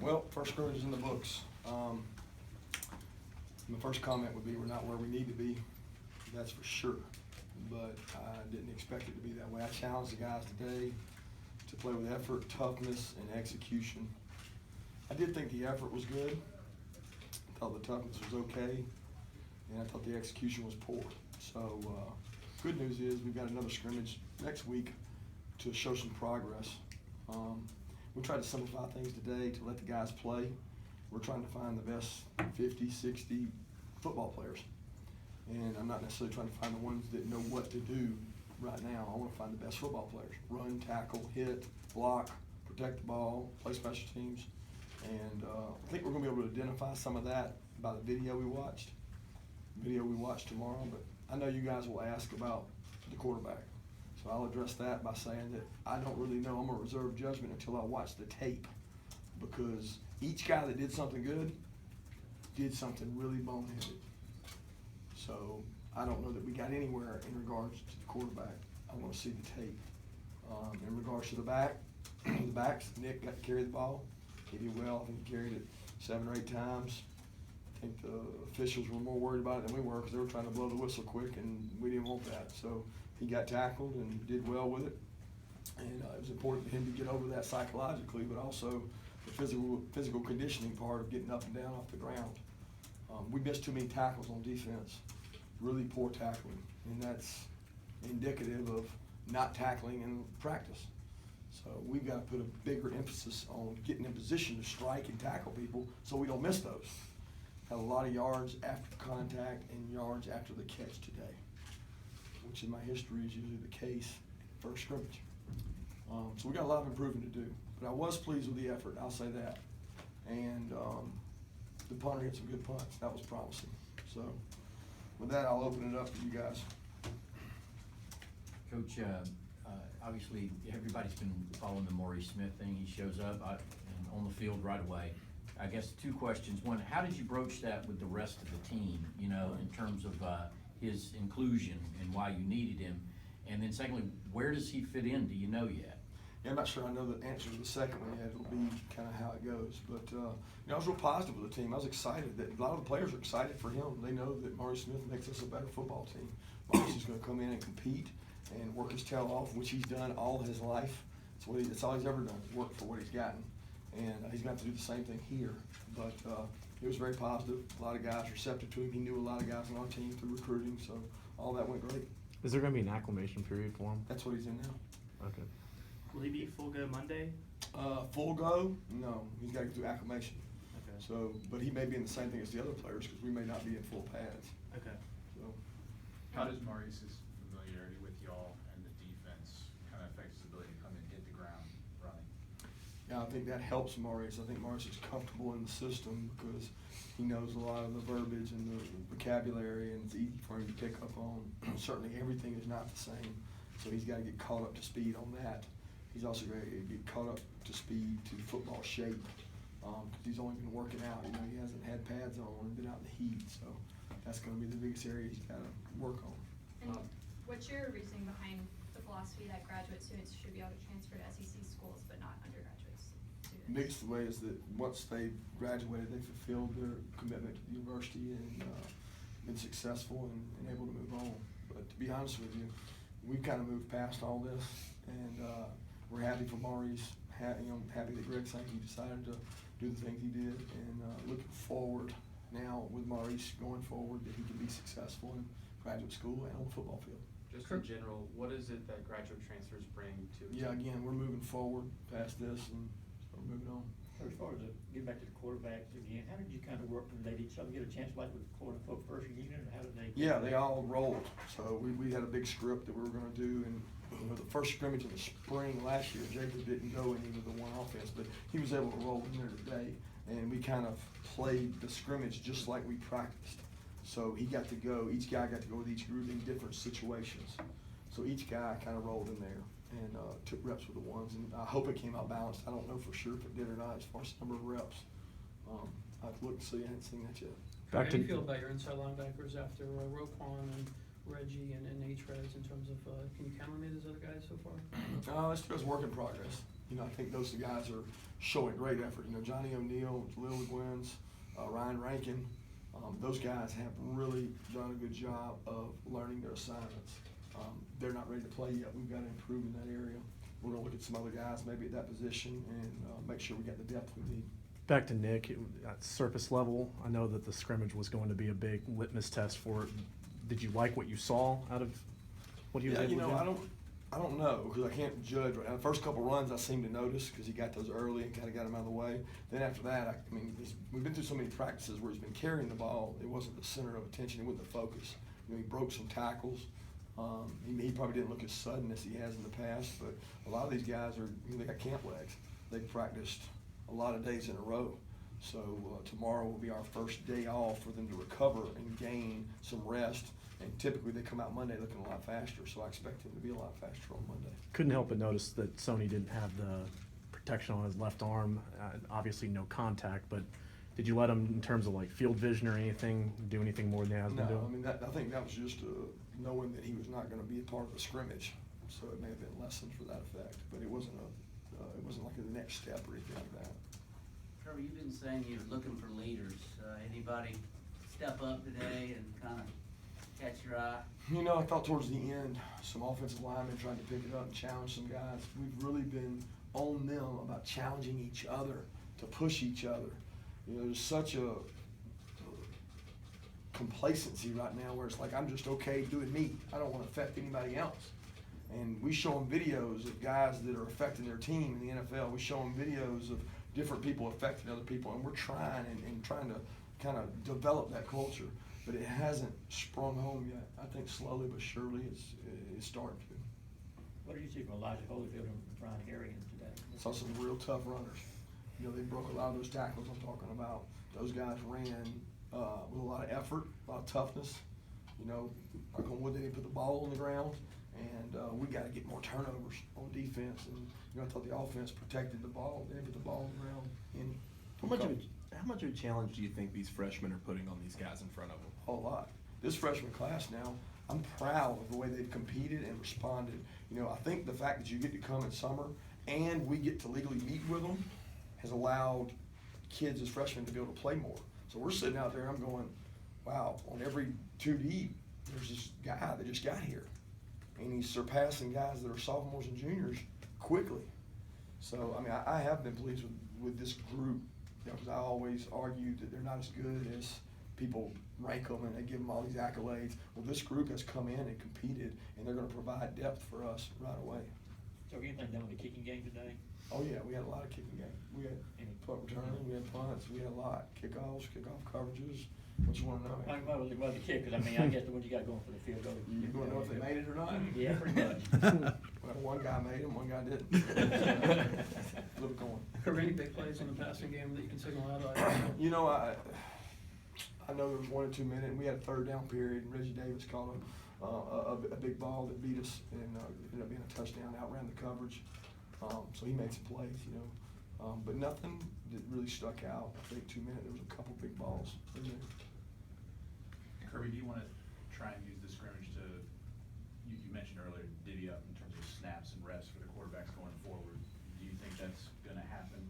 Well, first scrimmage is in the books. My first comment would be we're not where we need to be, that's for sure. But I didn't expect it to be that way. I challenged the guys today to play with effort, toughness, and execution. I did think the effort was good. I thought the toughness was okay, and I thought the execution was poor. So good news is we've got another scrimmage next week to show some progress. We tried to simplify things today to let the guys play. We're trying to find the best 50, 60 football players. And I'm not necessarily trying to find the ones that know what to do right now. I want to find the best football players. Run, tackle, hit, block, protect the ball, play special teams. And I think we're going to be able to identify some of that by the video we watched tomorrow. But I know you guys will ask about the quarterback. So I'll address that by saying that I don't really know. I'm going to reserve judgment until I watch the tape, because each guy that did something good did something really boneheaded. So I don't know that we got anywhere in regards to the quarterback. I want to see the tape. In regards to the backs, Nick got to carry the ball. He did well. I think he carried it 7 or 8 times. I think the officials were more worried about it than we were, because they were trying to blow the whistle quick, and we didn't want that. So he got tackled and did well with it. And it was important for him to get over that psychologically, but also the physical conditioning part of getting up and down off the ground. We missed too many tackles on defense, really poor tackling, and that's indicative of not tackling in practice. So we've got to put a bigger emphasis on getting in position to strike and tackle people so we don't miss those. Had a lot of yards after contact and yards after the catch today, which in my history is usually the case in first scrimmage. So we got a lot of improving to do, but I was pleased with the effort, I'll say that. And the punter hit some good punts, that was promising. So with that, I'll open it up to you guys. Coach, obviously everybody's been following the Maurice Smith thing. He shows up and on the field right away. I guess 2 questions. One, how did you broach that with the rest of the team, you know, in terms of his inclusion and why you needed him? And then secondly, where does he fit in? Do you know yet? Yeah, I'm not sure I know the answer to the second one yet. It'll be kind of how it goes. But, you know, I was real positive with the team. I was excited that a lot of the players are excited for him. They know that Maurice Smith makes us a better football team. Maurice is going to come in and compete and work his tail off, which he's done all his life. That's all he's ever done, is work for what he's gotten. And he's going to have to do the same thing here. But it was very positive. A lot of guys receptive to him. He knew a lot of guys on our team through recruiting, so all that went great. Is there going to be an acclimation period for him? That's what he's in now. Okay. Will he be full go Monday? Full go? No, he's got to go through acclimation. Okay. So, but he may be in the same thing as the other players, because we may not be in full pads. Okay. So, How does Maurice's familiarity with y'all and the defense kind of affect his ability to come and hit the ground running? yeah, I think that helps Maurice. I think Maurice is comfortable in the system because he knows a lot of the verbiage and the vocabulary, and it's easy for him to pick up on. Certainly everything is not the same, so he's got to get caught up to speed on that. He's also got to get caught up to speed to football shape, because he's only been working out. You know, he hasn't had pads on and been out in the heat, so that's going to be the biggest area he's got to work on. And what's your reasoning behind the philosophy that graduate students should be able to transfer to SEC schools but not undergraduate students? The biggest way is that once they graduated, they fulfilled their commitment to the university and been successful and able to move on. But to be honest with you, we've kind of moved past all this, and we're happy for Maurice. Happy that Greg Sankey decided to do the things he did, and looking forward now with Maurice going forward that he can be successful in graduate school and on the football field. Just in general, what is it that graduate transfers bring to it? Yeah, again, we're moving forward past this and we're moving on. As far as getting back to the quarterbacks again, how did you kind of work when they each other get a chance, like with quote unquote first unit, or how did they? Yeah, they all rolled. So we had a big script that we were going to do, and you know, the first scrimmage in the spring last year, Jacob didn't go in either the one offense, but he was able to roll in there today, and we kind of played the scrimmage just like we practiced. So he got to go, each guy got to go with each group in different situations. So each guy kind of rolled in there and took reps with the ones, and I hope it came out balanced. I don't know for sure if it did or not as far as number of reps. I have to look and see, I hadn't seen that yet. How do you feel about your inside linebackers after Roquan and Reggie and H-Rez in terms of, can you count on any of those other guys so far? It's just work in progress. You know, I think those guys are showing great effort. You know, Johnny O'Neal, Lil Gwynns, Ryan Rankin, those guys have really done a good job of learning their assignments. They're not ready to play yet. We've got to improve in that area. We're going to look at some other guys maybe at that position and make sure we get the depth we need. Back to Nick, at surface level, I know that the scrimmage was going to be a big litmus test for it. Did you like what you saw out of what he was able to do? I don't know, because I can't judge. The first couple runs I seemed to notice because he got those early and kind of got him out of the way. Then after that, we've been through so many practices where he's been carrying the ball. It wasn't the center of attention. It wasn't the focus. You know, he broke some tackles. He probably didn't look as sudden as he has in the past, but a lot of these guys they got camp legs. They've practiced a lot of days in a row. So tomorrow will be our first day off for them to recover and gain some rest. And typically they come out Monday looking a lot faster, so I expect him to be a lot faster on Monday. Couldn't help but notice that Sony didn't have the protection on his left arm. Obviously no contact, but did you let him, in terms of like field vision or anything, do anything more than he has been doing? No, I mean, I think that was just knowing that he was not going to be a part of the scrimmage, so it may have been lessons for that effect, but it wasn't like a next step or anything like that. Kirby, you've been saying you're looking for leaders. Anybody step up today and kind of catch your eye? You know, I thought towards the end, some offensive linemen tried to pick it up and challenge some guys. We've really been on them about challenging each other, to push each other. You know, there's such a complacency right now where it's like, I'm just okay doing me. I don't want to affect anybody else. And we show them videos of guys that are affecting their team in the NFL. We show them videos of different people affecting other people, and we're trying and trying to kind of develop that culture. But it hasn't sprung home yet. I think slowly but surely it's starting to. What did you see from Elijah Holyfield and Brian Harrigan today? Saw some real tough runners. You know, they broke a lot of those tackles I'm talking about. Those guys ran with a lot of effort, a lot of toughness. You know, knock on wood, they didn't put the ball on the ground, and we got to get more turnovers on defense. And you know, I thought the offense protected the ball. They didn't put the ball on the ground. How much of a challenge do you think these freshmen are putting on these guys in front of them? A whole lot. This freshman class now, I'm proud of the way they've competed and responded. You know, I think the fact that you get to come in summer and we get to legally meet with them has allowed kids as freshmen to be able to play more. So we're sitting out there, I'm going, wow, on every 2D, there's this guy that just got here. And he's surpassing guys that are sophomores and juniors quickly. So, I mean, I have been pleased with this group, because I always argued that they're not as good as people rank them and they give them all these accolades. Well, this group has come in and competed, and they're going to provide depth for us right away. So anything done with the kicking game today? Oh yeah, we had a lot of kicking game. We had punt return, we had punts, we had a lot. Kickoffs, kickoff coverages. What you want to know? I was the kick, because I mean, I guess the ones you got going for the field goal. You want to know if they made it or not? Yeah, pretty much. Well, one guy made them, one guy didn't. Flip a coin. Are any big plays in the passing game that you can signal out? You know, I know there was 1 or 2 minutes. We had a third down period, and Reggie Davis caught a big ball that beat us, and ended up being a touchdown, outran the coverage. So he made some plays, you know. But nothing that really stuck out. I think 2 minutes, there was a couple big balls in there. Kirby, do you want to try and use the scrimmage to, you mentioned earlier, divvy up in terms of snaps and reps for the quarterbacks going forward. Do you think that's going to happen?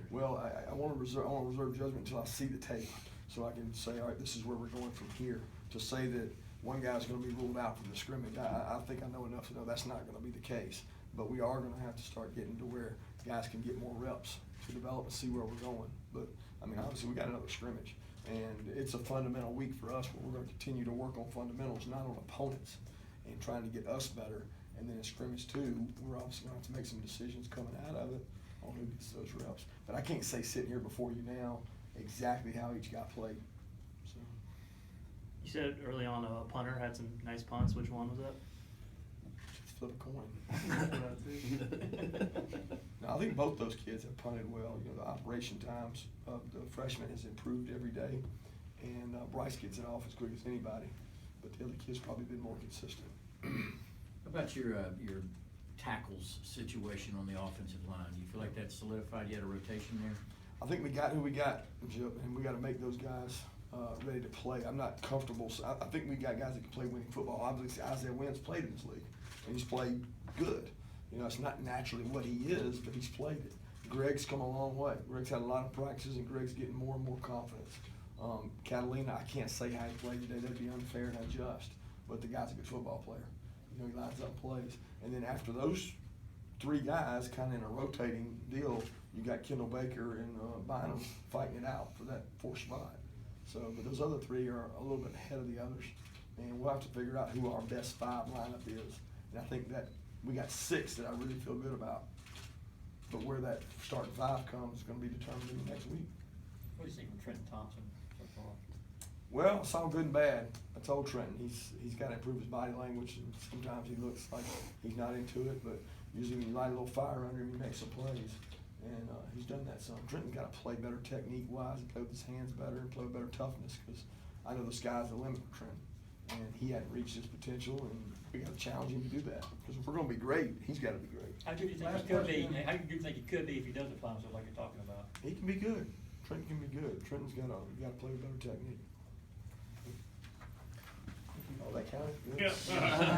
Well, I want to reserve judgment until I see the tape, so I can say, all right, this is where we're going from here. To say that one guy's going to be ruled out from the scrimmage, I think I know enough to know that's not going to be the case. But we are going to have to start getting to where guys can get more reps to develop and see where we're going. But, I mean, obviously we got another scrimmage. And it's a fundamental week for us where we're going to continue to work on fundamentals, not on opponents, and trying to get us better. And then in scrimmage too, we're obviously going to have to make some decisions coming out of it on who gets those reps. But I can't say sitting here before you now exactly how each guy played. So. You said early on a punter had some nice punts. Which one was that? Flip a coin. No, I think both those kids have punted well. You know, the operation times of the freshmen has improved every day, and Bryce gets it off as quick as anybody. But the other kids probably been more consistent. How about your tackles situation on the offensive line? Do you feel like that's solidified? You had a rotation there? I think we got who we got, and we got to make those guys ready to play. I'm not comfortable. So I think we got guys that can play winning football. Obviously, Isaiah Wynn's played in this league, and he's played good. You know, it's not naturally what he is, but he's played it. Greg's come a long way. Greg's had a lot of practices, and Greg's getting more and more confidence. Catalina, I can't say how he played today. That'd be unfair and unjust. But the guy's a good football player. You know, he lines up and plays. And then after those three guys, kind of in a rotating deal, you got Kendall Baker and Bynum fighting it out for that fourth spot. So, but those other three are a little bit ahead of the others. And we'll have to figure out who our best five lineup is. And I think that we got six that I really feel good about. But where that starting five comes is going to be determined in the next week. What do you think of Trenton Thompson so far? Well, it's all good and bad. I told Trenton he's got to improve his body language, and sometimes he looks like he's not into it. But usually when you light a little fire under him, he makes some plays, and he's done that some. Trenton's got to play better technique-wise, and play with his hands better, and play with better toughness. Because I know the sky's the limit for Trenton, and he hadn't reached his potential, and we got to challenge him to do that. Because if we're going to be great, he's got to be great. How good do you think he could be? How good do you think he could be if he does apply himself like you're talking about? He can be good. Trenton can be good. Trenton's got to play with better technique. Oh, that counted? Good. Yeah.